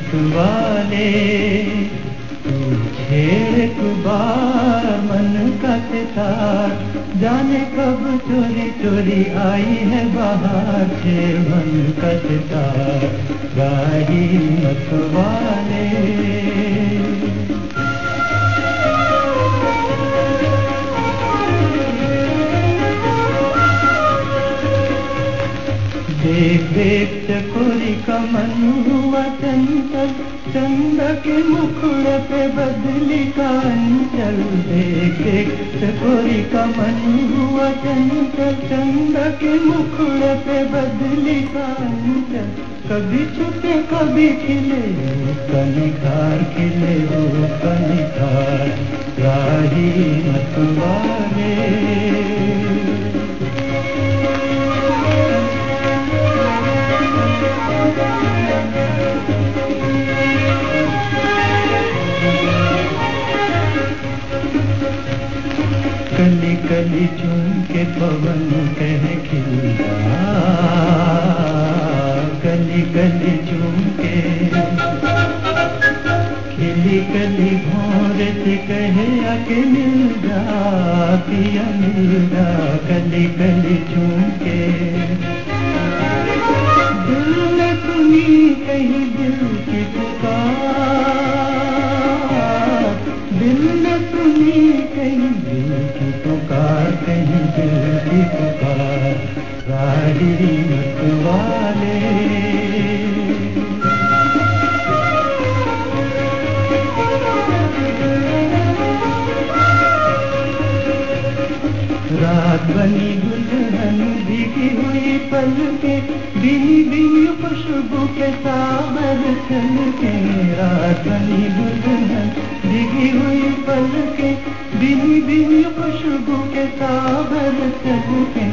मतवाले तू छेड़ एक बार मन का सितार, जाने कब चोरी चोरी आई है बाहर, छेड़ मन का सितार राही मतवाले। देख देख चकोरी का मन हुआ चंचल, चंदा के मुखड़े पे बदली का अंचल। देख देख चकोरी का मन हुआ चंचल, चंदा के मुखड़े पे बदली का अंचल। कभी छुपे कभी खिले उसका निखार, खिले उसका निखार राही मतवाले। कली कली चुन के पवन कह खिला, कली कली चुन के खिली कली भोर से कहे आके मिल जा, पिया मिल जा। कली कली चुन के दिल ने सुनी कहीं दिल की पुकार, दिल ने सुनी कहीं दिल की पुकार, कहीं दिल की पुकार राही मतवाले। रात बनी दुल्हन भीगी हुई पलके, भीनी भीनी खुशबू के सावर छलके। रात बनी दुल्हन भीगी हुई पलके, भीनी भीनी खुशबू के सावर छलके।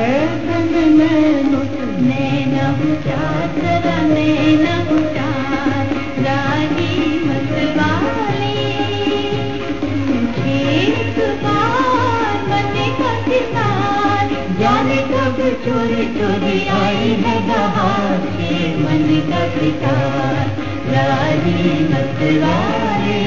ऐसे में नैनों से नैना उचार, जरा नैना उचार राही मतवाले। एक बार मन का सितार, जाने कब चोरी चोरी आई है बहार, मन का सितार राही मतवाले।